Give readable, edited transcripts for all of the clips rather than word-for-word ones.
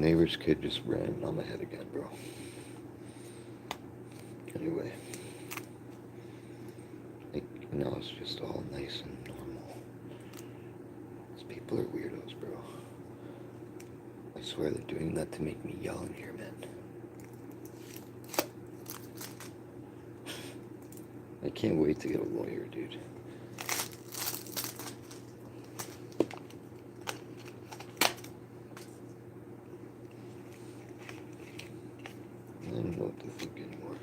neighbor's kid just ran on my head again, bro. Anyway, like, now it's just all nice and normal. These people are weirdos, bro. I swear they're doing that to make me yell in here, man. I can't wait to get a lawyer, dude. I don't know what to think anymore.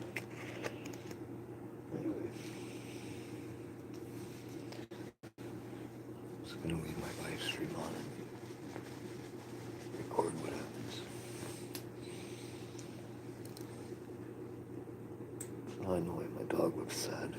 Anyway, I'm just gonna leave my live stream on and record what happens. Oh, I know my dog looks sad.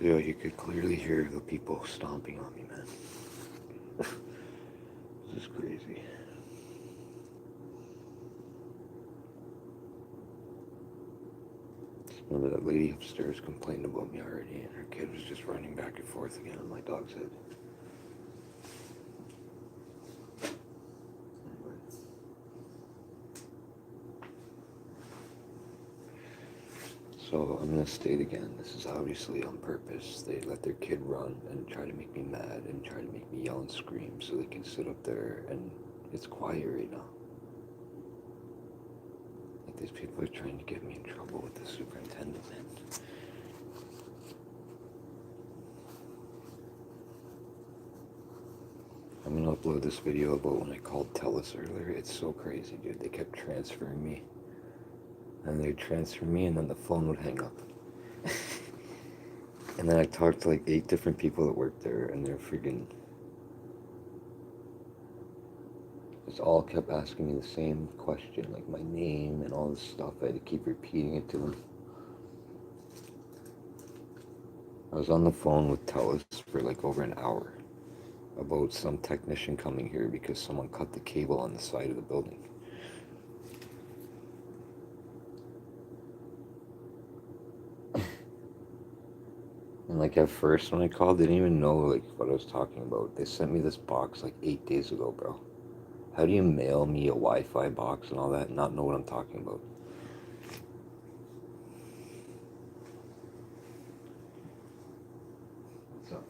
Yeah, you could clearly hear the people stomping on me, man. This is crazy. Remember that lady upstairs complained about me already, and her kid was just running back and forth again on my dog's head. Anyway. So I'm gonna state again, this is obviously on purpose. They let their kid run and try to make me mad and try to make me yell and scream so they can sit up there and it's quiet right now. Like these people are trying to get me in trouble with the superintendent, man. I'm gonna upload this video about when I called TELUS earlier. It's so crazy, dude. They kept transferring me. And they'd transfer me and then the phone would hang up. And then I talked to like 8 different people that worked there and they're freaking just all kept asking me the same question, like my name and all this stuff. I had to keep repeating it to them. I was on the phone with TELUS for like over an hour about some technician coming here because someone cut the cable on the side of the building. And like at first when I called, they didn't even know like what I was talking about. They sent me this box like 8 days ago, bro. How do you mail me a Wi-Fi box and all that and not know what I'm talking about? What's up?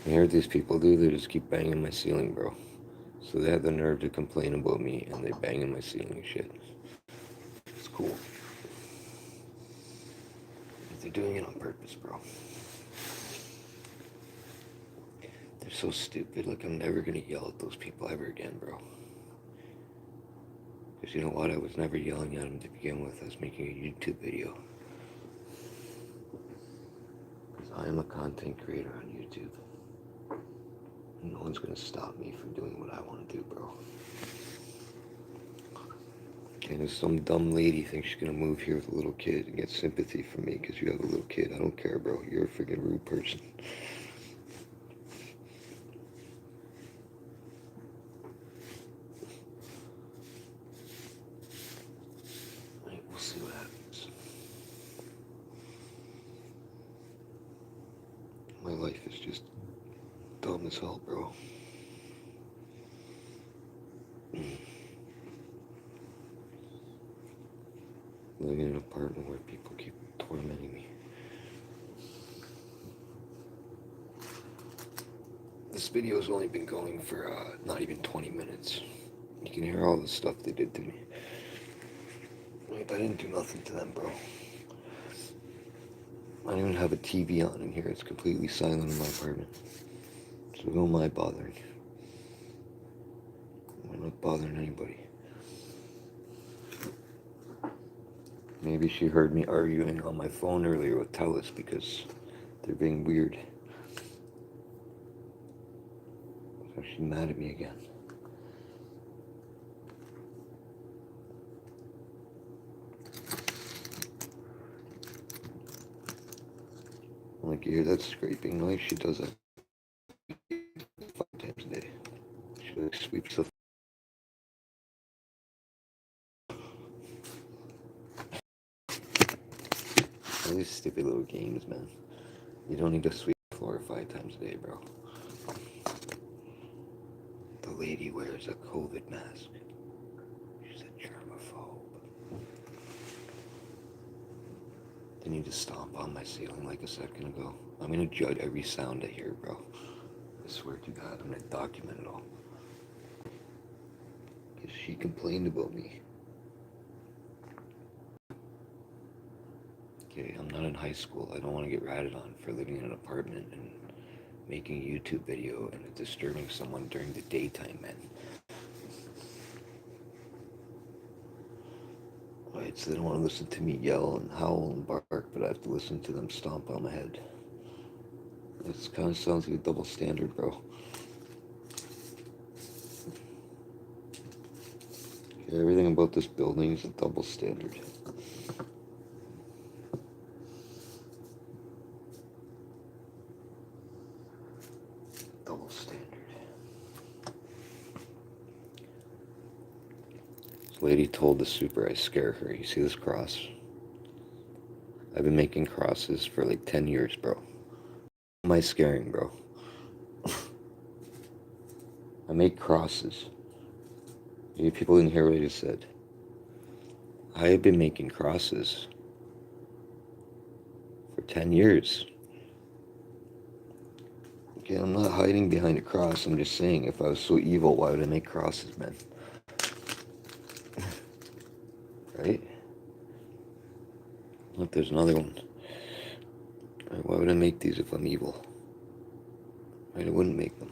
You hear what these people do? They just keep banging my ceiling, bro. So they have the nerve to complain about me, and they banging my ceiling shit. It's cool. But they're doing it on purpose, bro. They're so stupid. Like, I'm never gonna yell at those people ever again, bro. Because you know what? I was never yelling at them to begin with. I was making a YouTube video. Because I am a content creator on YouTube. And no one's gonna stop me from doing what I want to do, bro. And if some dumb lady thinks she's gonna move here with a little kid and get sympathy from me because you have a little kid, I don't care, bro. You're a freaking rude person. Right, we'll see what happens. My life is just dumb as hell, bro. Living in an apartment where people keep tormenting me. This video's only been going for not even 20 minutes. You can hear all the stuff they did to me. Like, I didn't do nothing to them, bro. I don't even have a TV on in here. It's completely silent in my apartment. So who am I bothering? I'm not bothering anybody. Maybe she heard me arguing on my phone earlier with Telus because they're being weird. So she's mad at me again. I'm like, you hear that scraping noise? She does that 5 times a day. She like sweeps the... All these stupid little games, man. You don't need to sweep the floor 5 times a day, bro. The lady wears a COVID mask. She's a germaphobe. They need to stomp on my ceiling like a second ago. I'm gonna judge every sound I hear, bro. I swear to God, I'm gonna document it all. Because she complained about me. Okay, I'm not in high school. I don't want to get ratted on for living in an apartment and making a YouTube video and disturbing someone during the daytime, man. Right, so they don't want to listen to me yell and howl and bark, but I have to listen to them stomp on my head. This kind of sounds like a double standard, bro. Okay, everything about this building is a double standard. Double standard. This lady told the super I scare her. You see this cross? I've been making crosses for like 10 years, bro. Who am I scaring, bro? I make crosses. Maybe people didn't hear what I just said. I have been making crosses for 10 years. Okay, I'm not hiding behind a cross. I'm just saying, if I was so evil, why would I make crosses, man? Right? Look, there's another one. Right, why would I make these if I'm evil? Right, I wouldn't make them.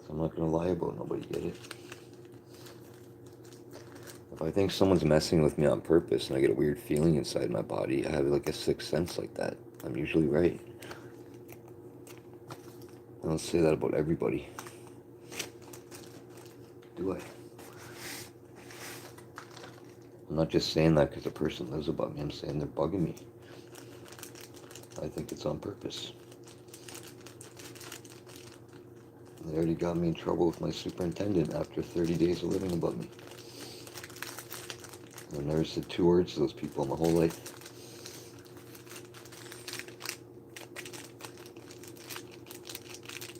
So I'm not gonna lie about nobody, get it? If I think someone's messing with me on purpose and I get a weird feeling inside my body, I have like a sixth sense like that. I'm usually right. I don't say that about everybody. Do I? I'm not just saying that because a person lives above me. I'm saying they're bugging me. I think it's on purpose. They already got me in trouble with my superintendent after 30 days of living above me. I've never said 2 words to those people in my whole life.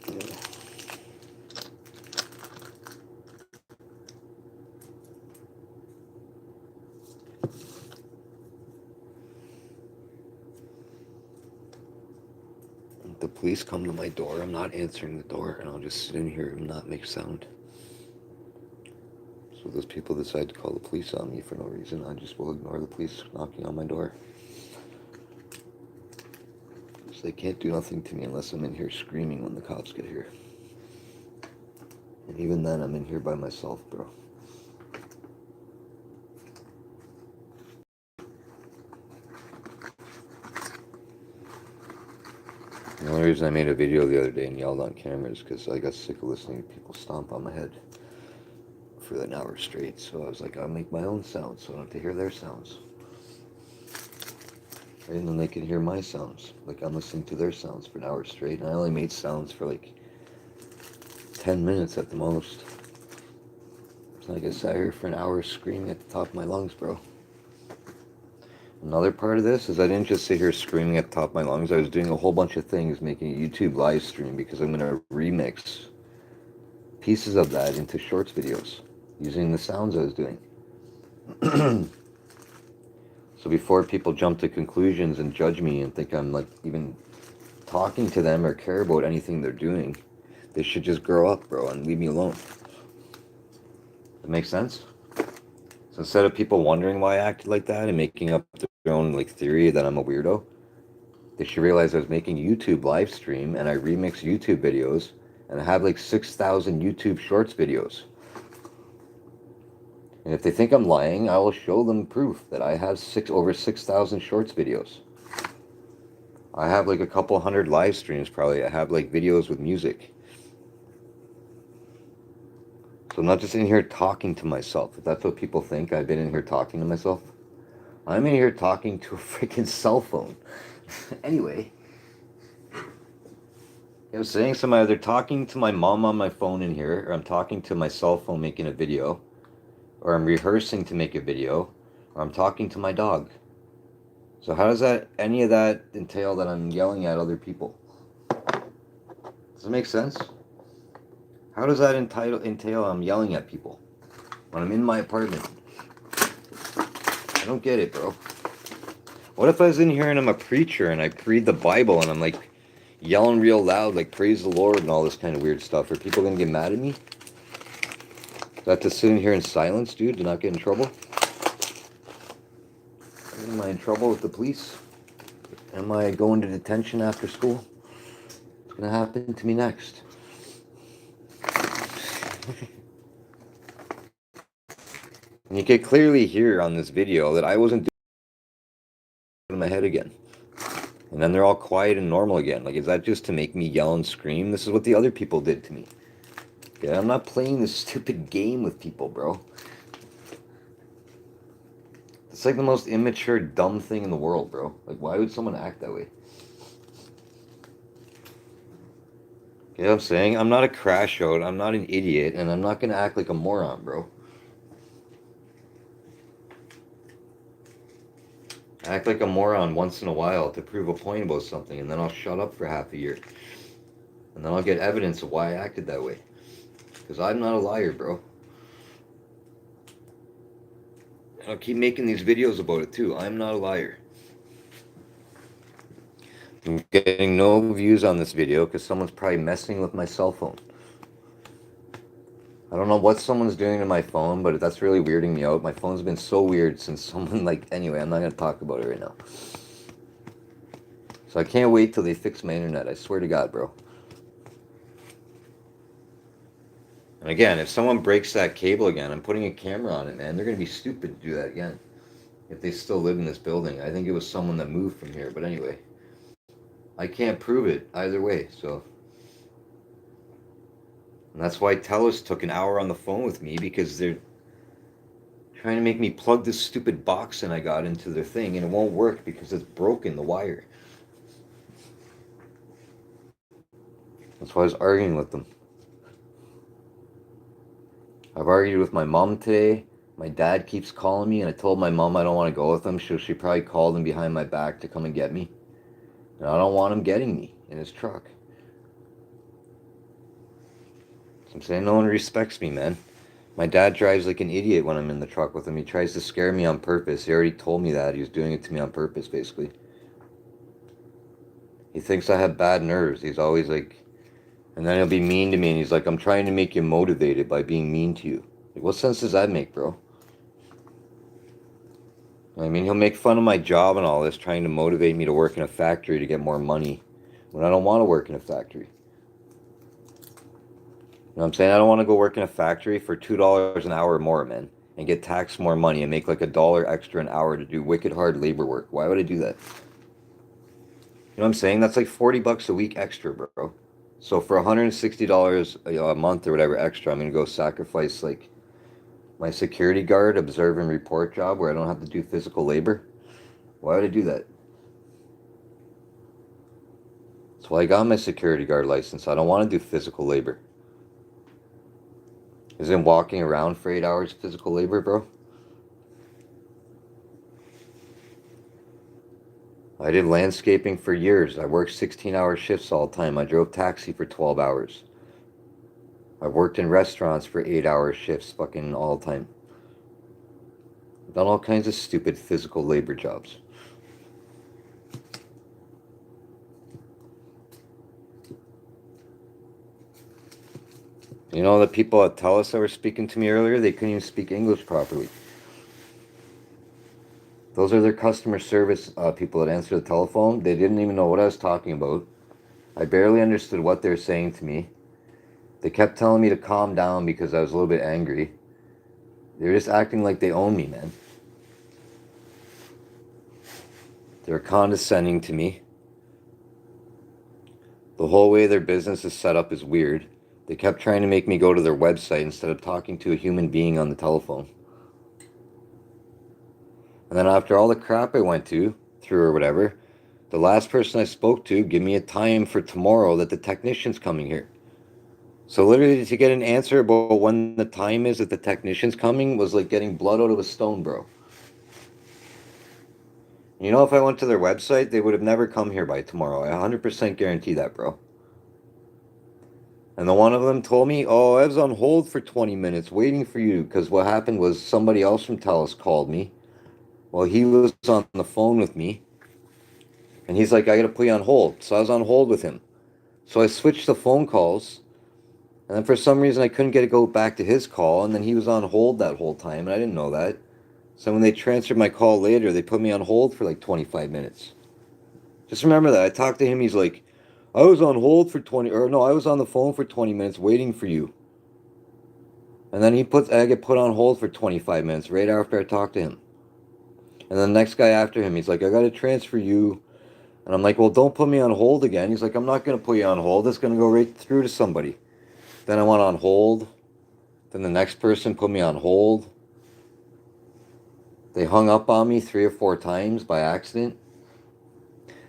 Yeah. The police come to my door, I'm not answering the door, and I'll just sit in here and not make sound. So those people decide to call the police on me for no reason, I just will ignore the police knocking on my door. So they can't do nothing to me unless I'm in here screaming when the cops get here. And even then, I'm in here by myself, bro. The only reason I made a video the other day and yelled on camera is because I got sick of listening to people stomp on my head for an hour straight. So I was like, I'll make my own sounds so I don't have to hear their sounds. And then they can hear my sounds. Like I'm listening to their sounds for an hour straight. And I only made sounds for like 10 minutes at the most. It's like I sat here for an hour screaming at the top of my lungs, bro. Another part of this is I didn't just sit here screaming at the top of my lungs. I was doing a whole bunch of things, making a YouTube live stream because I'm going to remix pieces of that into shorts videos using the sounds I was doing. So before people jump to conclusions and judge me and think I'm like even talking to them or care about anything they're doing, they should just grow up, bro, and leave me alone. That makes sense? So instead of people wondering why I acted like that and making up their own like theory that I'm a weirdo, they should realize I was making YouTube live stream and I remix YouTube videos and I have like 6,000 YouTube shorts videos. And if they think I'm lying, I will show them proof that I have over 6,000 shorts videos. I have like a couple hundred live streams probably. I have like videos with music. So I'm not just in here talking to myself. If that's what people think, I've been in here talking to myself. I'm in here talking to a freaking cell phone. Anyway. I was saying, so I'm either talking to my mom on my phone in here, or I'm talking to my cell phone making a video, or I'm rehearsing to make a video, or I'm talking to my dog. So how does any of that entail that I'm yelling at other people? Does it make sense? How does that entail I'm yelling at people when I'm in my apartment? I don't get it, bro. What if I was in here and I'm a preacher and I read the Bible and I'm like yelling real loud, like praise the Lord and all this kind of weird stuff? Are people gonna get mad at me? Do I have to sit in here in silence, dude, to not get in trouble? Am I in trouble with the police? Am I going to detention after school? What's gonna happen to me next? And you can clearly hear on this video that I wasn't doing it in my head again. And then they're all quiet and normal again. Like, is that just to make me yell and scream? This is what the other people did to me. Yeah, I'm not playing this stupid game with people, bro. It's like the most immature, dumb thing in the world, bro. Like, why would someone act that way? You know what I'm saying? I'm not a crash out, I'm not an idiot, and I'm not gonna act like a moron, bro. Act like a moron once in a while to prove a point about something, and then I'll shut up for half a year. And then I'll get evidence of why I acted that way. Because I'm not a liar, bro. And I'll keep making these videos about it too. I'm not a liar. I'm getting no views on this video because someone's probably messing with my cell phone. I don't know what someone's doing to my phone, but that's really weirding me out. My phone's been so weird since someone, like, anyway, I'm not going to talk about it right now. So I can't wait till they fix my internet. I swear to God, bro. And again, if someone breaks that cable again, I'm putting a camera on it, man. They're going to be stupid to do that again. If they still live in this building. I think it was someone that moved from here, but anyway. I can't prove it either way, so... And that's why TELUS took an hour on the phone with me, because they're trying to make me plug this stupid box in I got into their thing, and it won't work because it's broken, the wire. That's why I was arguing with them. I've argued with my mom today. My dad keeps calling me, and I told my mom I don't want to go with him, so she probably called him behind my back to come and get me. And I don't want him getting me in his truck. I'm saying no one respects me, man. My dad drives like an idiot when I'm in the truck with him. He tries to scare me on purpose. He already told me that. He was doing it to me on purpose, basically. He thinks I have bad nerves. He's always like, and then he'll be mean to me, and he's like, I'm trying to make you motivated by being mean to you. Like, what sense does that make, bro? I mean, he'll make fun of my job and all this, trying to motivate me to work in a factory to get more money when I don't want to work in a factory. You know what I'm saying? I don't want to go work in a factory for $2 an hour more, man, and get taxed more money and make like $1 extra an hour to do wicked hard labor work. Why would I do that? You know what I'm saying? That's like $40 a week extra, bro. So for $160 a month or whatever extra, I'm gonna go sacrifice like my security guard observe and report job where I don't have to do physical labor. Why would I do that? That's why I got my security guard license. I don't want to do physical labor. Isn't walking around for 8 hours physical labor, bro? I did landscaping for years. I worked 16-hour shifts all the time. I drove taxi for 12 hours. I've worked in restaurants for 8-hour shifts fucking all the time. I've done all kinds of stupid physical labor jobs. You know, the people at TELUS that were speaking to me earlier, they couldn't even speak English properly. Those are their customer service people that answer the telephone. They didn't even know what I was talking about. I barely understood what they were saying to me. They kept telling me to calm down because I was a little bit angry. They were just acting like they own me, man. They were condescending to me. The whole way their business is set up is weird. They kept trying to make me go to their website instead of talking to a human being on the telephone. And then after all the crap I went through or whatever, the last person I spoke to gave me a time for tomorrow that the technician's coming here. So literally to get an answer about when the time is that the technician's coming was like getting blood out of a stone, bro. You know, if I went to their website, they would have never come here by tomorrow. I 100% guarantee that, bro. And the one of them told me, oh, I was on hold for 20 minutes waiting for you because what happened was somebody else from TELUS called me. Well, he was on the phone with me. And he's like, I got to put you on hold. So I was on hold with him. So I switched the phone calls. And then for some reason, I couldn't get to go back to his call. And then he was on hold that whole time. And I didn't know that. So when they transferred my call later, they put me on hold for like 25 minutes. Just remember that. I talked to him. He's like, I was on hold for 20, or no, I was on the phone for 20 minutes waiting for you. And then I get put on hold for 25 minutes right after I talked to him. And the next guy after him, he's like, I got to transfer you. And I'm like, well, don't put me on hold again. He's like, I'm not going to put you on hold. It's going to go right through to somebody. Then I went on hold. Then the next person put me on hold. They hung up on me 3 or 4 times by accident.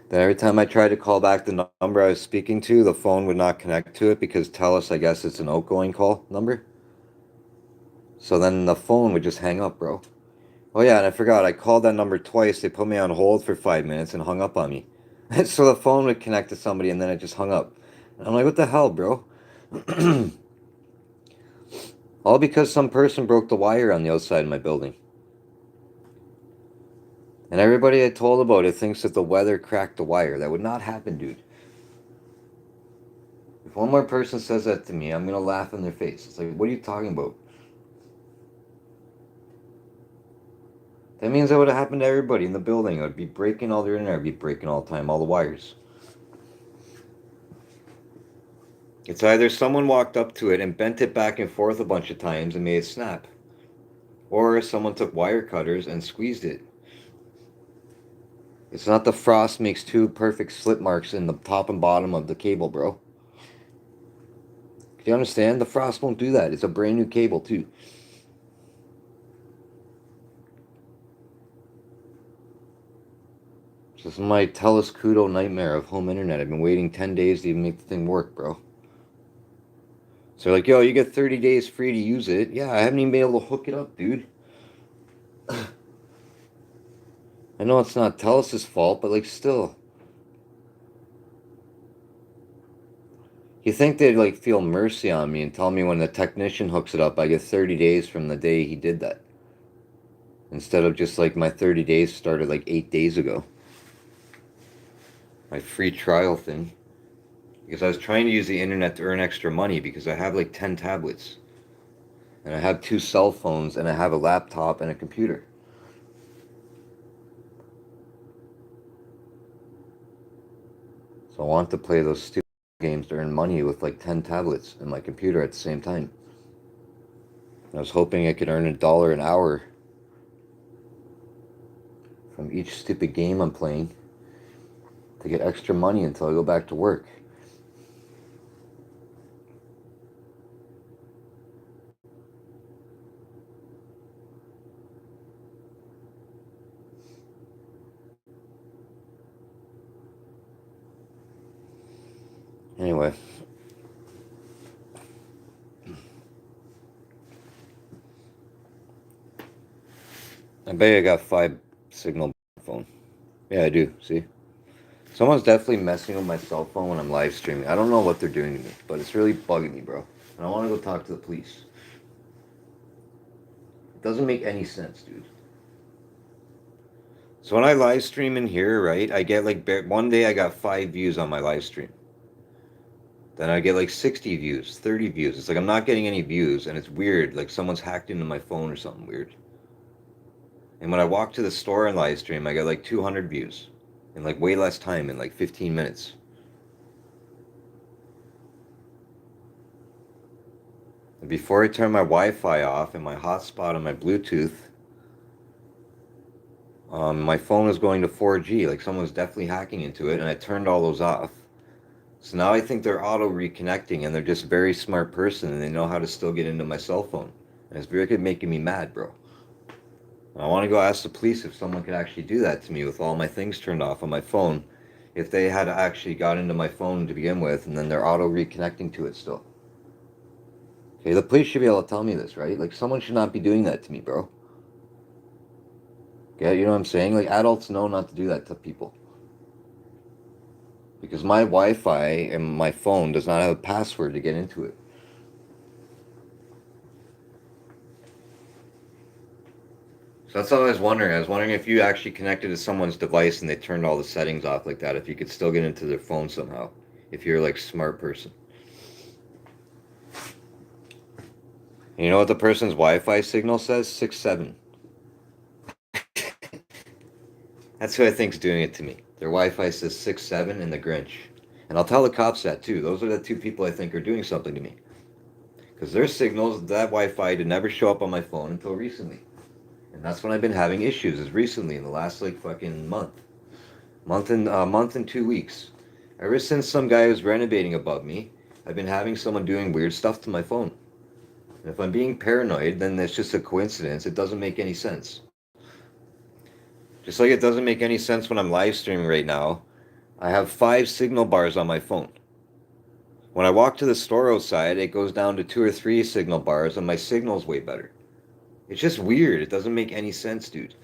Then every time I tried to call back the number I was speaking to, the phone would not connect to it because TELUS, I guess it's an outgoing call number. So then the phone would just hang up, bro. Oh yeah, and I forgot, I called that number twice. They put me on hold for 5 minutes and hung up on me. So the phone would connect to somebody and then it just hung up. And I'm like, what the hell, bro? All because some person broke the wire on the outside of my building. And everybody I told about it thinks that the weather cracked the wire. That would not happen, dude. If one more person says that to me, I'm going to laugh in their face. It's like, what are you talking about? That means that would have happened to everybody in the building. I would be breaking all their internet. I'd be breaking all the time, all the wires. It's either someone walked up to it and bent it back and forth a bunch of times and made it snap. Or someone took wire cutters and squeezed it. It's not the frost makes 2 perfect slit marks in the top and bottom of the cable, bro. Do you understand? The frost won't do that. It's a brand new cable, too. This is my TELUS Kudo nightmare of home internet. I've been waiting 10 days to even make the thing work, bro. So they're like, yo, you get 30 days free to use it. Yeah, I haven't even been able to hook it up, dude. I know it's not TELUS's fault, but like still. You think they'd like feel mercy on me and tell me when the technician hooks it up, I get 30 days from the day he did that. Instead of just like my 30 days started like 8 days ago. my free trial thing. Because I was trying to use the internet to earn extra money because I have like 10 tablets. And I have 2 cell phones and I have a laptop and a computer. So I want to play those stupid games to earn money with like 10 tablets and my computer at the same time. I was hoping I could earn $1 an hour from each stupid game I'm playing to get extra money until I go back to work. Anyway, I bet I got 5 signal phone. Yeah, I do. See? Someone's definitely messing with my cell phone when I'm live streaming. I don't know what they're doing to me, but it's really bugging me, bro. And I want to go talk to the police. It doesn't make any sense, dude. So when I live stream in here, right, I get like one day I got 5 views on my live stream. Then I get like 60 views, 30 views. It's like I'm not getting any views, and it's weird. Like someone's hacked into my phone or something weird. And when I walk to the store and live stream, I get like 200 views in like way less time, in like 15 minutes. And before I turn my Wi-Fi off and my hotspot and my Bluetooth, my phone is going to 4G. Like someone's definitely hacking into it, and I turned all those off. So now I think they're auto reconnecting, and they're just a very smart person, and they know how to still get into my cell phone. And it's very good making me mad, bro. And I want to go ask the police if someone could actually do that to me with all my things turned off on my phone. If they had actually got into my phone to begin with, and then they're auto reconnecting to it still. Okay, the police should be able to tell me this, right? Like someone should not be doing that to me, bro. Yeah, you know what I'm saying? Like adults know not to do that to people. Because my Wi-Fi and my phone does not have a password to get into it. So that's what I was wondering. I was wondering if you actually connected to someone's device and they turned all the settings off like that, if you could still get into their phone somehow. If you're like a smart person. And you know what the person's Wi-Fi signal says? 6-7. That's who I think's doing it to me. Their Wi-Fi says 6-7 and the Grinch. And I'll tell the cops that too. Those are the 2 people I think are doing something to me. Because their signals, that Wi-Fi did never show up on my phone until recently. And that's when I've been having issues, is recently, in the last like fucking month. Month and 2 weeks. Ever since some guy was renovating above me, I've been having someone doing weird stuff to my phone. And if I'm being paranoid, then it's just a coincidence. It doesn't make any sense. Just like it doesn't make any sense when I'm live streaming right now. I have 5 signal bars on my phone. When I walk to the store outside, it goes down to 2 or 3 signal bars, and my signal's way better. It's just weird. It doesn't make any sense, dude.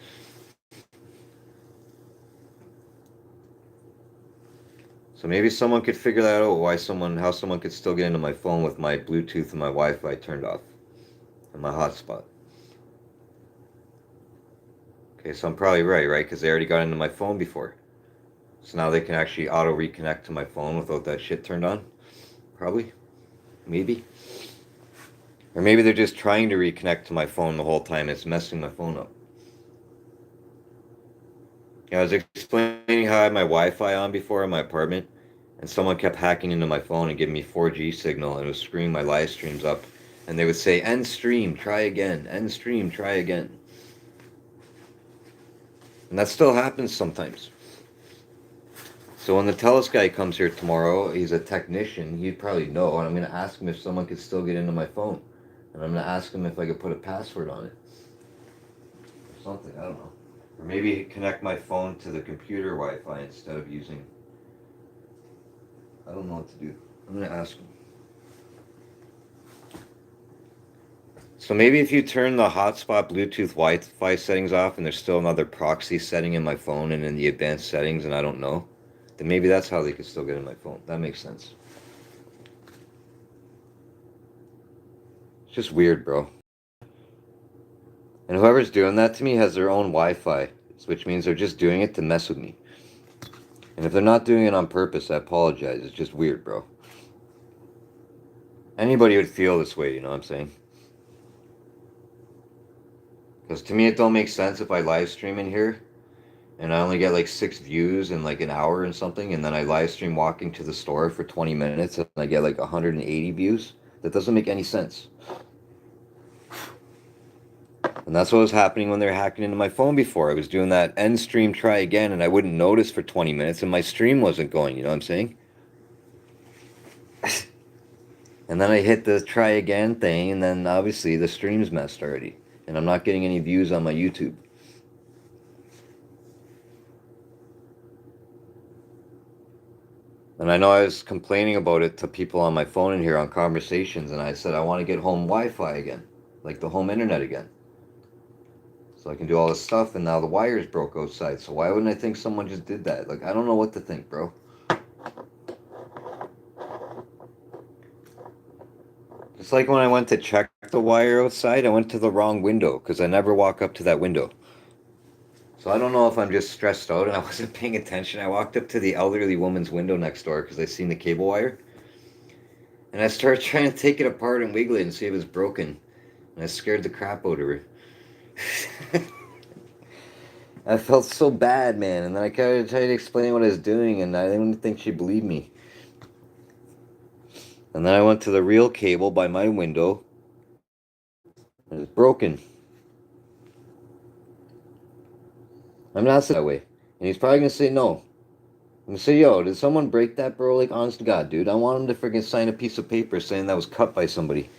So maybe someone could figure that out, how someone could still get into my phone with my Bluetooth and my Wi-Fi turned off and my hotspot. Okay, so I'm probably right? Because they already got into my phone before. So now they can actually auto reconnect to my phone without that shit turned on. Probably. Maybe. Or maybe they're just trying to reconnect to my phone the whole time. It's messing my phone up. Yeah, I was explaining how I had my Wi-Fi on before in my apartment, and someone kept hacking into my phone and giving me 4G signal, and it was screwing my live streams up. And they would say, end stream, try again. End stream, try again. And that still happens sometimes. So when the Telus guy comes here tomorrow, he's a technician, he'd probably know, and I'm going to ask him if someone could still get into my phone. And I'm going to ask him if I could put a password on it. Or something, I don't know. Or maybe connect my phone to the computer Wi-Fi instead of using... I don't know what to do. I'm going to ask him. So maybe if you turn the hotspot Bluetooth Wi-Fi settings off and there's still another proxy setting in my phone and in the advanced settings and I don't know, then maybe that's how they could still get in my phone. That makes sense. It's just weird, bro. And whoever's doing that to me has their own Wi-Fi, which means they're just doing it to mess with me. And if they're not doing it on purpose, I apologize. It's just weird, bro. Anybody would feel this way, you know what I'm saying? Because to me, it don't make sense if I live stream in here and I only get like 6 views in like an hour and something, and then I live stream walking to the store for 20 minutes and I get like 180 views. That doesn't make any sense. And that's what was happening when they were hacking into my phone before. I was doing that end stream try again, and I wouldn't notice for 20 minutes, and my stream wasn't going, you know what I'm saying? And then I hit the try again thing, and then obviously the stream's messed already. And I'm not getting any views on my YouTube. And I know I was complaining about it to people on my phone in here on conversations, and I said I want to get home Wi-Fi again, like the home internet again. So I can do all this stuff, and now the wires broke outside. So why wouldn't I think someone just did that? Like, I don't know what to think, bro. It's like when I went to check the wire outside, I went to the wrong window because I never walk up to that window. So I don't know if I'm just stressed out and I wasn't paying attention. I walked up to the elderly woman's window next door because I seen the cable wire. And I started trying to take it apart and wiggle it and see if it was broken. And I scared the crap out of her. I felt so bad, man. And then I kind of tried to explain what I was doing, and I didn't think she believed me. And then I went to the real cable by my window, and it's broken. I'm not that way. And he's probably going to say no. I'm going to say, yo, did someone break that, bro? Like, honest to God, dude. I want him to freaking sign a piece of paper saying that was cut by somebody.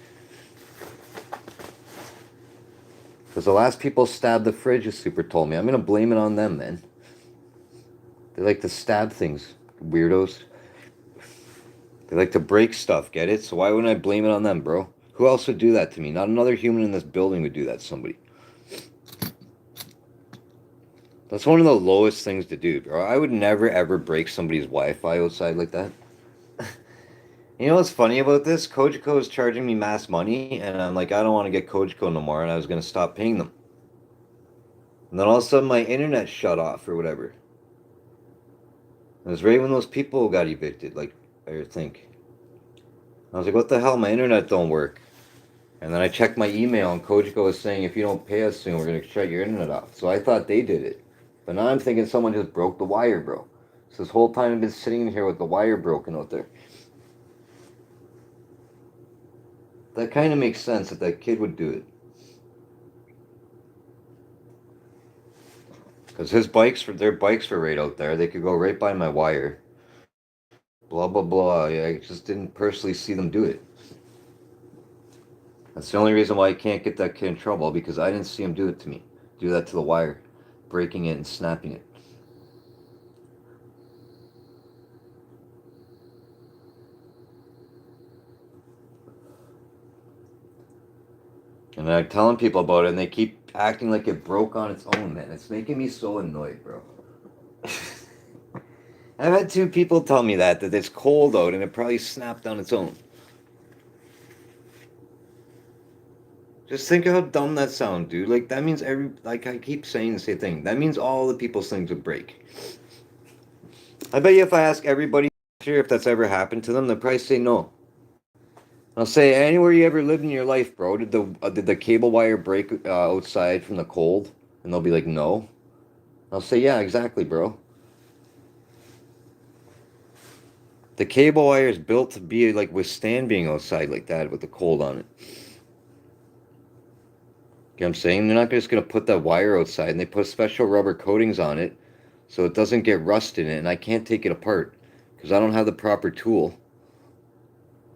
Because the last people stabbed the fridge, the super told me. I'm going to blame it on them, man. They like to stab things, weirdos. They like to break stuff, get it? So why wouldn't I blame it on them, bro? Who else would do that to me? Not another human in this building would do that to somebody. That's one of the lowest things to do, bro. I would never, ever break somebody's Wi-Fi outside like that. You know what's funny about this? Kojiko is charging me mass money, and I'm like, I don't want to get Kojiko no more, and I was going to stop paying them. And then all of a sudden, my internet shut off or whatever. It was right when those people got evicted, like, I think. I was like, what the hell? My internet don't work. And then I checked my email, and Kojiko was saying, if you don't pay us soon, we're going to shut your internet off. So I thought they did it. But now I'm thinking someone just broke the wire, bro. So this whole time I've been sitting in here with the wire broken out there. That kind of makes sense if that kid would do it. Because their bikes were right out there. They could go right by my wire. Blah, blah, blah. Yeah, I just didn't personally see them do it. That's the only reason why I can't get that kid in trouble, because I didn't see him do it to me. Do that to the wire. Breaking it and snapping it. And I'm telling people about it, and they keep acting like it broke on its own, man. It's making me so annoyed, bro. I've had 2 people tell me that it's cold out and it probably snapped on its own. Just think of how dumb that sounds, dude. Like, that means like, I keep saying the same thing. That means all the people's things would break. I bet you if I ask everybody here if that's ever happened to them, they'll probably say no. I'll say, anywhere you ever lived in your life, bro, did the cable wire break outside from the cold? And they'll be like, no. I'll say, yeah, exactly, bro. The cable wire is built to be like withstand being outside like that with the cold on it. You know what I'm saying? They're not just gonna put that wire outside, and they put special rubber coatings on it so it doesn't get rust in it, and I can't take it apart because I don't have the proper tool.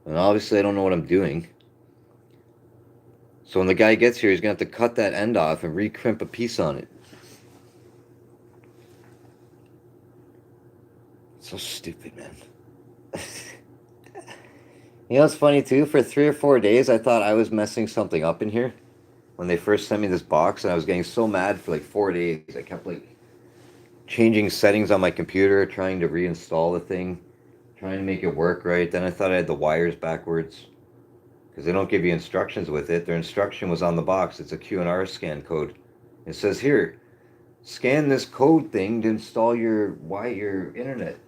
And obviously I don't know what I'm doing. So when the guy gets here, he's gonna have to cut that end off and recrimp a piece on it. So stupid, man. You know what's funny too? For 3 or 4 days, I thought I was messing something up in here when they first sent me this box, and I was getting so mad for like 4 days. I kept like changing settings on my computer, trying to reinstall the thing, trying to make it work right. Then I thought I had the wires backwards because they don't give you instructions with it. Their instruction was on the box. It's a QR scan code. It says here, scan this code thing to install your internet.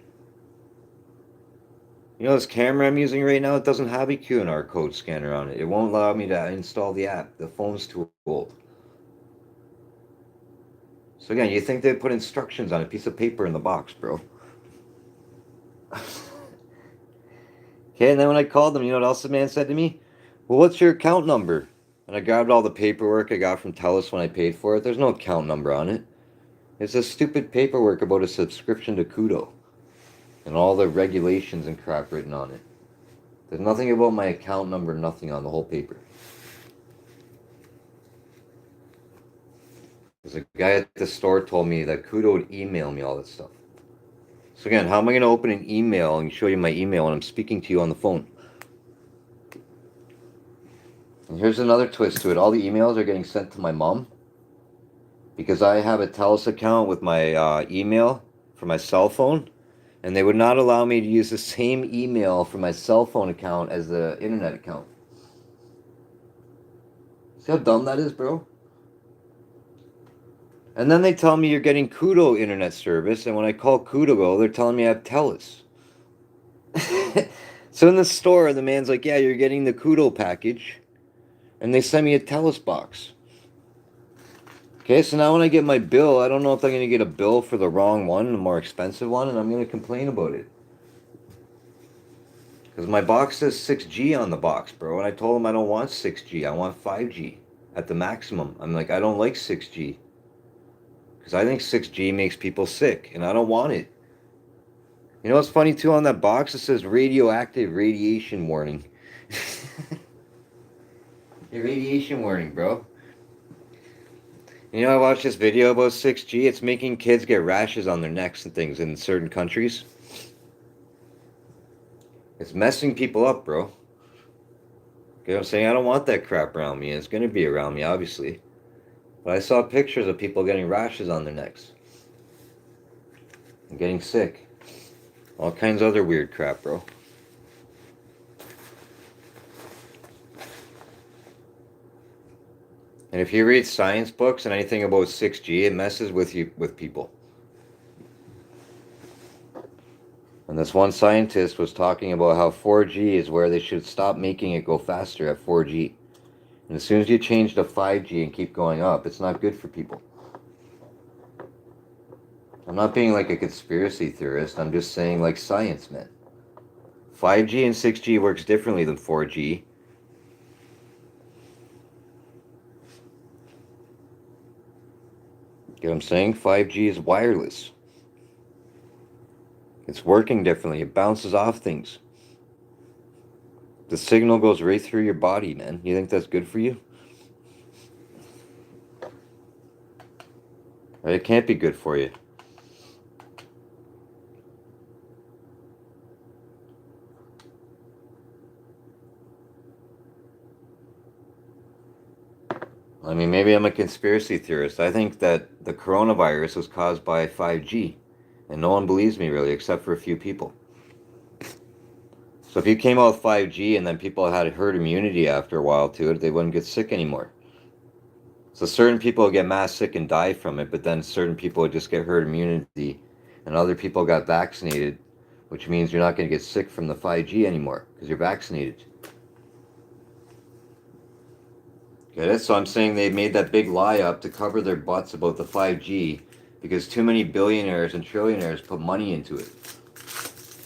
You know this camera I'm using right now, it doesn't have a QR code scanner on it. It won't allow me to install the app. The phone's too old. So again, you think they'd put instructions on a piece of paper in the box, bro. Okay, and then when I called them, you know what else the man said to me? Well, what's your account number? And I grabbed all the paperwork I got from TELUS when I paid for it. There's no account number on it. It's a stupid paperwork about a subscription to Koodo. And all the regulations and crap written on it. There's nothing about my account number, nothing on the whole paper. There's a guy at the store told me that Koodo would email me all this stuff. So again, how am I going to open an email and show you my email when I'm speaking to you on the phone? And here's another twist to it. All the emails are getting sent to my mom because I have a TELUS account with my email for my cell phone, and they would not allow me to use the same email for my cell phone account as the internet account. See how dumb that is, bro? And then they tell me you're getting Koodo internet service, and when I call Koodo, they're telling me I have TELUS. So in the store, the man's like, yeah, you're getting the Koodo package, and they send me a TELUS box. Okay, so now when I get my bill, I don't know if I'm going to get a bill for the wrong one, the more expensive one, and I'm going to complain about it. Because my box says 6G on the box, bro, and I told them I don't want 6G, I want 5G at the maximum. I'm like, I don't like 6G. Because I think 6G makes people sick, and I don't want it. You know what's funny, too? On that box, it says radioactive radiation warning. Radiation warning, bro. You know, I watched this video about 6G. It's making kids get rashes on their necks and things in certain countries. It's messing people up, bro. You know what I'm saying? I don't want that crap around me. It's going to be around me, obviously. But I saw pictures of people getting rashes on their necks. And getting sick. All kinds of other weird crap, bro. And if you read science books and anything about 6G, it messes with people. And this one scientist was talking about how 4G is where they should stop making it go faster at 4G. And as soon as you change to 5G and keep going up, it's not good for people. I'm not being like a conspiracy theorist. I'm just saying like science, man. 5G and 6G works differently than 4G. You know what I'm saying? 5G is wireless. It's working differently. It bounces off things. The signal goes right through your body, man. You think that's good for you? Right? It can't be good for you. I mean, maybe I'm a conspiracy theorist. I think that the coronavirus was caused by 5G. And no one believes me, really, except for a few people. So if you came out with 5G and then people had herd immunity after a while to it, they wouldn't get sick anymore. So certain people would get mass sick and die from it, but then certain people would just get herd immunity. And other people got vaccinated, which means you're not going to get sick from the 5G anymore because you're vaccinated. Get it? So I'm saying they made that big lie up to cover their butts about the 5G because too many billionaires and trillionaires put money into it.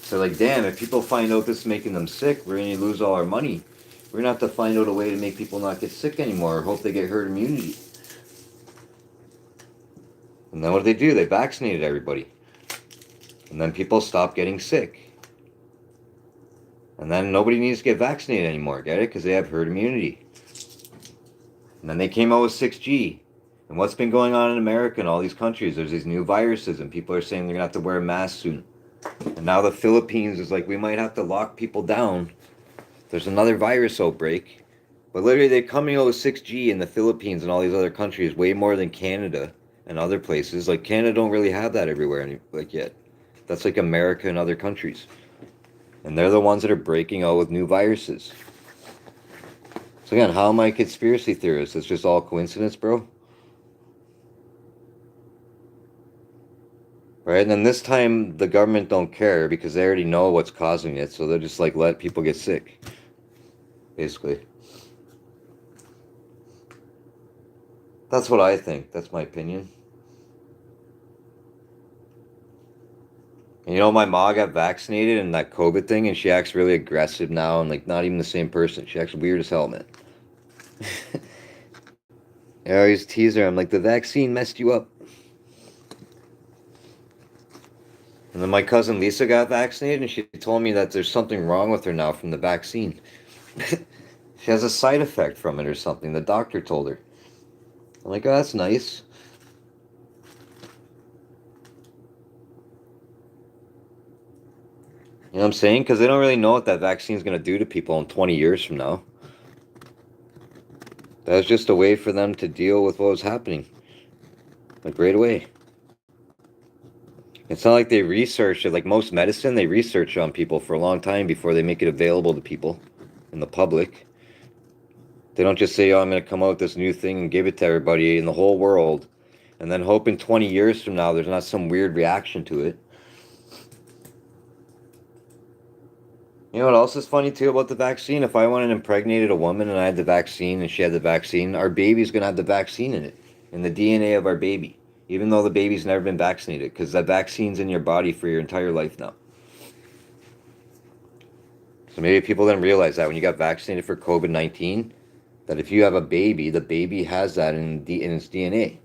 So like, damn, if people find out this is making them sick, we're going to lose all our money. We're going to have to find out a way to make people not get sick anymore or hope they get herd immunity. And then what do? They vaccinated everybody. And then people stop getting sick. And then nobody needs to get vaccinated anymore, get it? Because they have herd immunity. And then they came out with 6G. And what's been going on in America and all these countries? There's these new viruses and people are saying they're going to have to wear a mask soon. And now the Philippines is like, we might have to lock people down. There's another virus outbreak. But literally they're coming out with 6G in the Philippines and all these other countries way more than Canada and other places. Like Canada don't really have that everywhere like yet. That's like America and other countries. And they're the ones that are breaking out with new viruses. So again, how am I a conspiracy theorist? It's just all coincidence, bro? right? And then this time the government don't care because they already know what's causing it, so they'll just like let people get sick, basically. That's what I think. That's my opinion. And you know, my mom got vaccinated and that COVID thing, and she acts really aggressive now, and like not even the same person. She acts weird as hell, man. I always tease her. I'm like, the vaccine messed you up. And then my cousin Lisa got vaccinated, and she told me that there's something wrong with her now from the vaccine. She has a side effect from it or something. The doctor told her. I'm like, oh, that's nice. You know what I'm saying? Because they don't really know what that vaccine's going to do to people in 20 years from now. That was just a way for them to deal with what was happening. Like right away. It's not like they research it. Like most medicine, they research on people for a long time before they make it available to people in the public. They don't just say, oh, I'm going to come out with this new thing and give it to everybody in the whole world. And then hope in 20 years from now there's not some weird reaction to it. You know what else is funny too about the vaccine? If I went and impregnated a woman and I had the vaccine and she had the vaccine, our baby's gonna have the vaccine in it, in the DNA of our baby, even though the baby's never been vaccinated, because that vaccine's in your body for your entire life now. So maybe people didn't realize that when you got vaccinated for COVID-19, that if you have a baby, the baby has that in its DNA.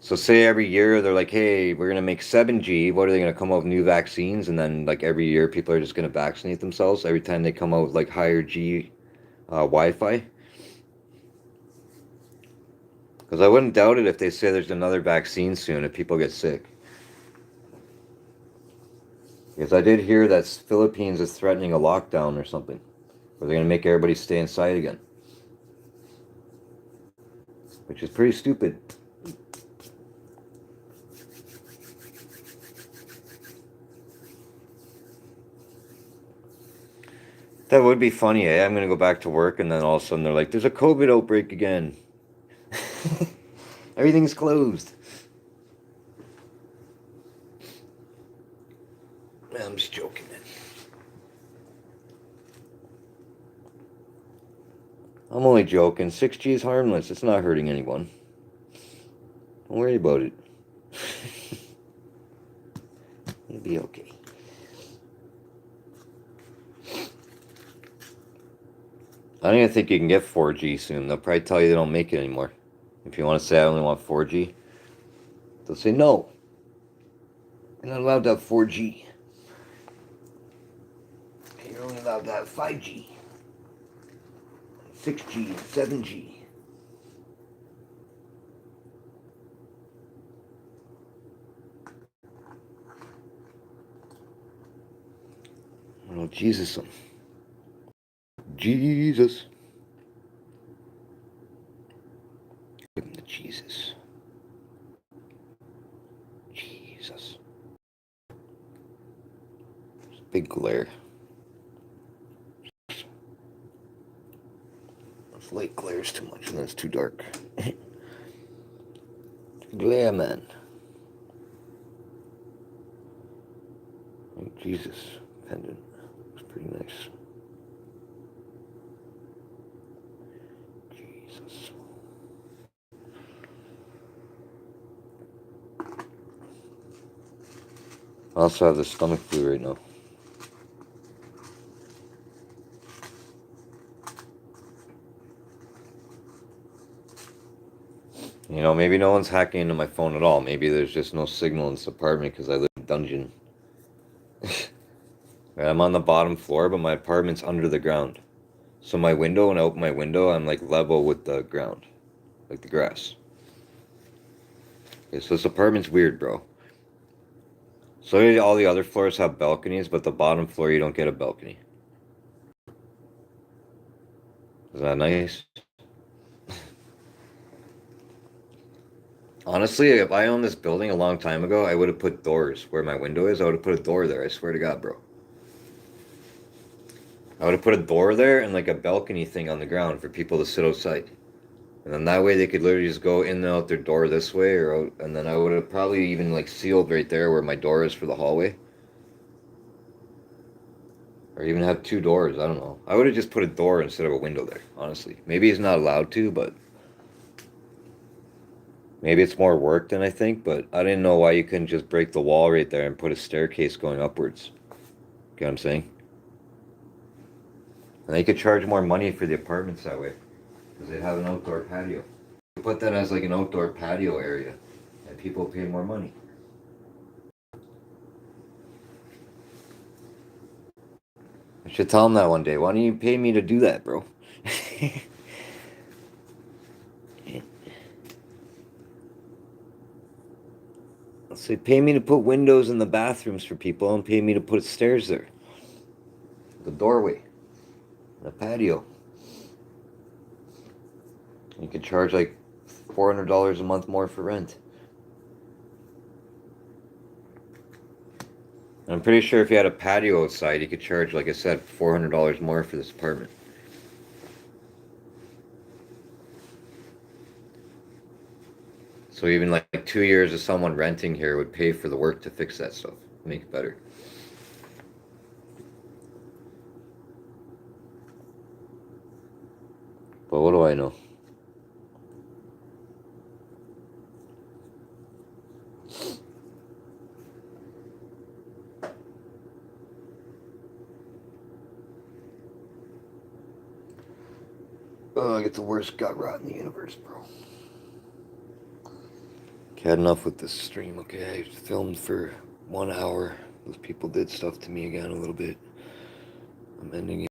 So say every year they're like, hey, we're gonna make 7G. What are they gonna come out with new vaccines? And then like every year people are just gonna vaccinate themselves every time they come out with like higher G Wi-Fi. Because I wouldn't doubt it if they say there's another vaccine soon if people get sick. Because I did hear that Philippines is threatening a lockdown or something, where they're gonna make everybody stay inside again, which is pretty stupid. That would be funny, eh? I'm gonna go back to work and then all of a sudden they're like, there's a COVID outbreak again. Everything's closed. I'm just joking, man. I'm only joking. 6G is harmless. It's not hurting anyone. Don't worry about it. It'll be okay. I don't even think you can get 4G soon. They'll probably tell you they don't make it anymore. If you want to say I only want 4G, they'll say no. You're not allowed to have 4G. You're only allowed to have 5G, 6G, 7G. Oh, Jesus. Jesus. Jesus. Jesus. Big glare. This light glares too much and then it's too dark. Glare, man. Oh, Jesus. Pendant. It's pretty nice. Jesus. I also have the stomach flu right now. You know, maybe no one's hacking into my phone at all. Maybe there's just no signal in this apartment because I live in a dungeon. Right, I'm on the bottom floor, but my apartment's under the ground. So my window, when I open my window, I'm like level with the ground, like the grass. Okay, so this apartment's weird, bro. So all the other floors have balconies, but the bottom floor you don't get a balcony. Is that nice? Honestly, if I owned this building a long time ago, I would have put doors where my window is. I would have put a door there. I swear to God, bro. I would have put a door there and like a balcony thing on the ground for people to sit outside. And then that way they could literally just go in and out their door this way, or out, and then I would have probably even like sealed right there where my door is for the hallway. Or even have two doors, I don't know. I would have just put a door instead of a window there, honestly. Maybe he's not allowed to, but maybe it's more work than I think, but I didn't know why you couldn't just break the wall right there and put a staircase going upwards. Get what I'm saying? And they could charge more money for the apartments that way, because they'd have an outdoor patio. Put that as like an outdoor patio area, and people pay more money. I should tell them that one day. Why don't you pay me to do that, bro? So pay me to put windows in the bathrooms for people and pay me to put stairs there. The doorway. The patio. You could charge like $400 a month more for rent. And I'm pretty sure if you had a patio outside, you could charge, like I said, $400 more for this apartment. So even like 2 years of someone renting here would pay for the work to fix that stuff, make it better. But what do I know? Oh, I get the worst gut rot in the universe, bro. Had enough with this stream. Okay, I filmed for 1 hour. Those people did stuff to me again a little bit. I'm ending it.